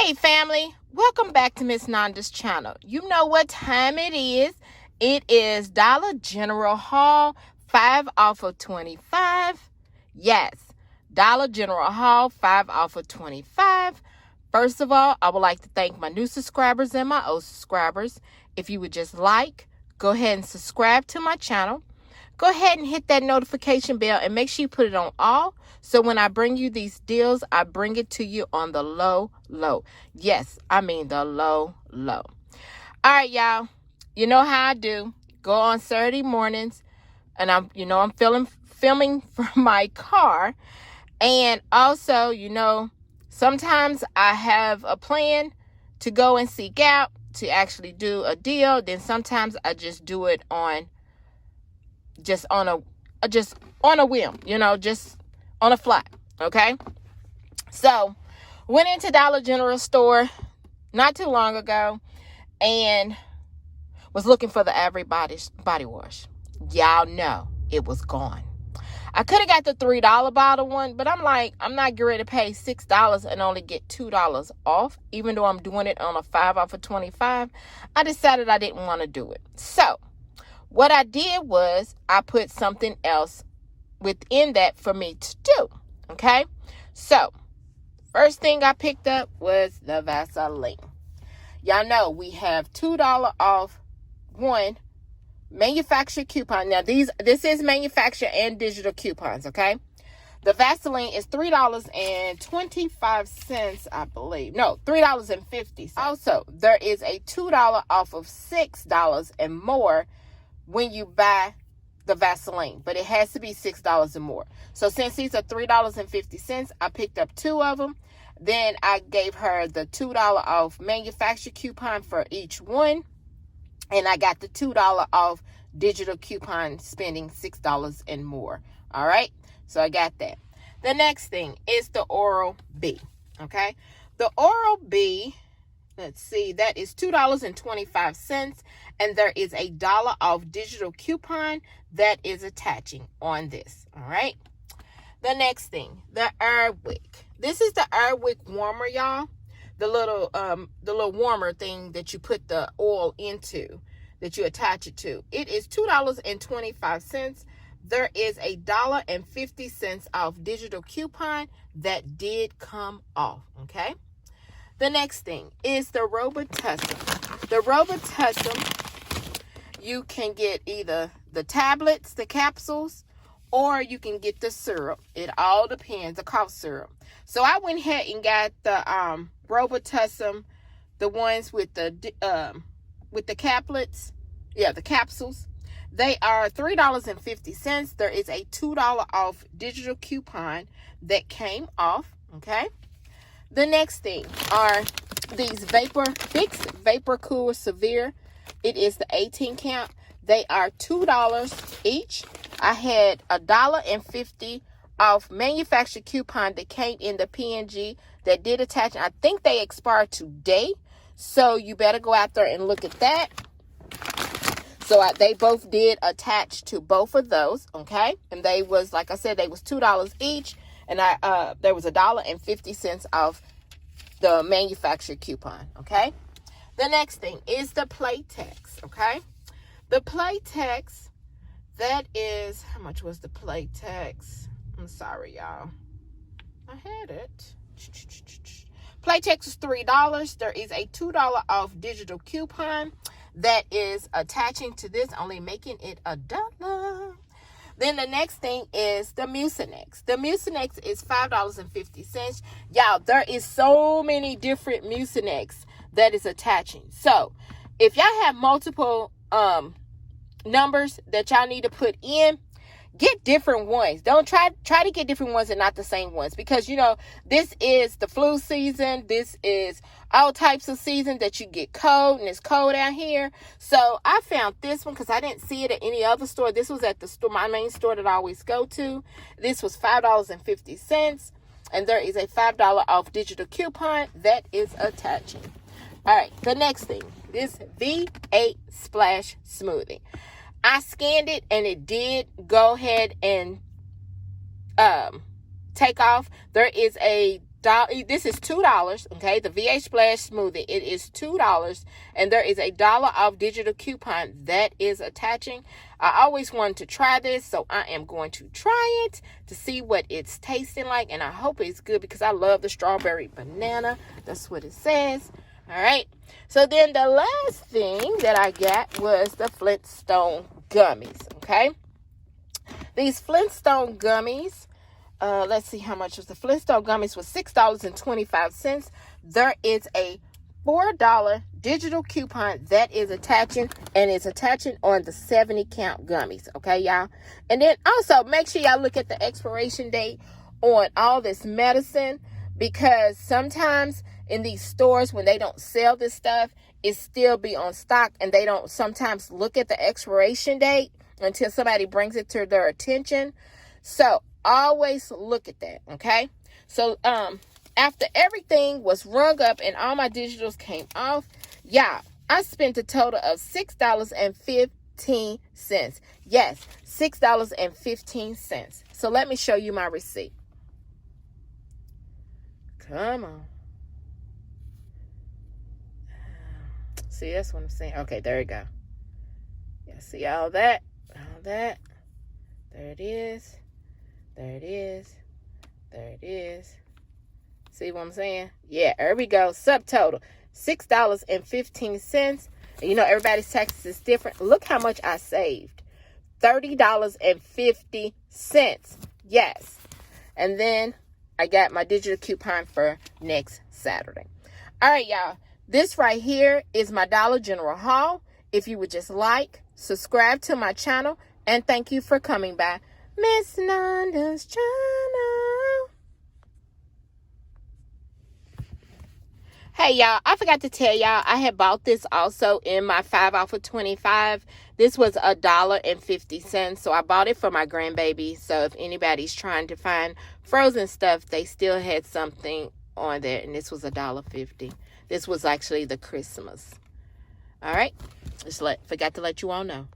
Hey family, welcome back to Miss Nanda's channel. You know what time it is. It is Dollar General haul, 5 off of 25. Yes, Dollar General haul, 5 off of 25. First of all, I would like to thank my new subscribers and my old subscribers. If you would just go ahead and subscribe to my channel. Go ahead and hit that notification bell and make sure you put it on all. So when I bring you these deals, I bring it to you on the low. Yes, I mean the low. All right, y'all. You know how I do. Go on Saturday mornings and I'm filming from my car. And also, sometimes I have a plan to go and seek out to actually do a deal. Then sometimes I just do it on a whim, just on a fly. Okay. So went into Dollar General store not too long ago and was looking for the Every body wash. Y'all know it was gone. I could have got the $3 bottle one, but I'm like, I'm not getting ready to pay $6 and only get $2 off, even though I'm doing it on a 5 off of 25. I decided I didn't want to do it. So what I did was I put something else within that for me to do. Okay. So first thing I picked up was the Vaseline. Y'all know we have $2 off one manufacturer coupon. Now this is manufacturer and digital coupons. Okay. The Vaseline is $3.25, I believe. No, $3.50. Also, there is a $2 off of $6 and more when you buy the Vaseline, but it has to be $6 or more. So since these are $3.50, I picked up 2 of them. Then I gave her the $2 off manufacturer coupon for each one. And I got the $2 off digital coupon spending $6 and more. All right. So I got that. The next thing is the Oral-B. Okay. The Oral-B, let's see, that is $2.25. And there is a $1 off digital coupon that is attaching on this. All right. The next thing, the Airwick. This is the Airwick warmer, y'all. The little warmer thing that you put the oil into, that you attach it to. It is $2.25. There is a $1.50 off digital coupon that did come off. Okay. The next thing is the Robitussin. The Robitussin, you can get either the tablets, the capsules, or you can get the syrup. It all depends, the cough syrup. So I went ahead and got the Robitussin, the ones with the caplets. Yeah, the capsules. They are $3.50. There is a $2 off digital coupon that came off. Okay. The next thing are these Vicks Vapor Cool Severe. It is the 18 count. They are $2 each. I had $1.50 off manufacturer coupon that came in the PNG that did attach. I think they expire today. So you better go out there and look at that. So they both did attach to both of those. Okay. And they was, like I said, they was $2 each. And there was $1.50 off the manufacturer coupon. Okay. The next thing is the Playtex. Okay. The Playtex, that is, how much was the Playtex? I'm sorry, y'all. I had it. Playtex was $3. There is a $2 off digital coupon that is attaching to this, only making it $1. Then the next thing is the Mucinex. The Mucinex is $5.50. Y'all, there is so many different Mucinex that is attaching. So if y'all have multiple numbers that y'all need to put in, get different ones. Don't try to get different ones and not the same ones, because this is the flu season. This is all types of season that you get cold, and it's cold out here. So I found this one because I didn't see it at any other store. This was at the store, my main store that I always go to. This was $5.50, and there is a $5 off digital coupon that is attaching. All right, the next thing, this V8 Splash Smoothie. I scanned it and it did go ahead and take off. There is a this is $2, okay? The VH Splash Smoothie, it is $2, and there is a $1 off digital coupon that is attaching. I always wanted to try this, so I am going to try it to see what it's tasting like, and I hope it's good because I love the strawberry banana. That's what it says. All right. So then the last thing that I got was the Flintstone Gummies, okay? These Flintstone Gummies, let's see how much was the Flintstone Gummies was $6.25. There is a $4 digital coupon that is attaching, and it's attaching on the 70 count gummies, okay, y'all? And then also make sure y'all look at the expiration date on all this medicine, because sometimes in these stores, when they don't sell this stuff, it still be on stock, and they don't sometimes look at the expiration date until somebody brings it to their attention. So always look at that, okay? So after everything was rung up and all my digitals came off, yeah, I spent a total of $6.15. Yes, $6.15. So let me show you my receipt. Come on. See, that's what I'm saying. Okay, there you go. Yeah, see all that? All that. There it is. There it is. There it is. See what I'm saying? Yeah, there we go. Subtotal, $6.15. And you know, everybody's taxes is different. Look how much I saved. $30.50. Yes. And then I got my digital coupon for next Saturday. All right, y'all. This right here is my Dollar General haul. If you would just like, subscribe to my channel, and thank you for coming by Miss Nanda's channel. Hey, y'all, I forgot to tell y'all, I had bought this also in my 5 off of 25. This was $1.50, so I bought it for my grandbaby. So if anybody's trying to find frozen stuff, they still had something on there, and this was $1.50. This was actually the Christmas. All right, forgot to let you all know.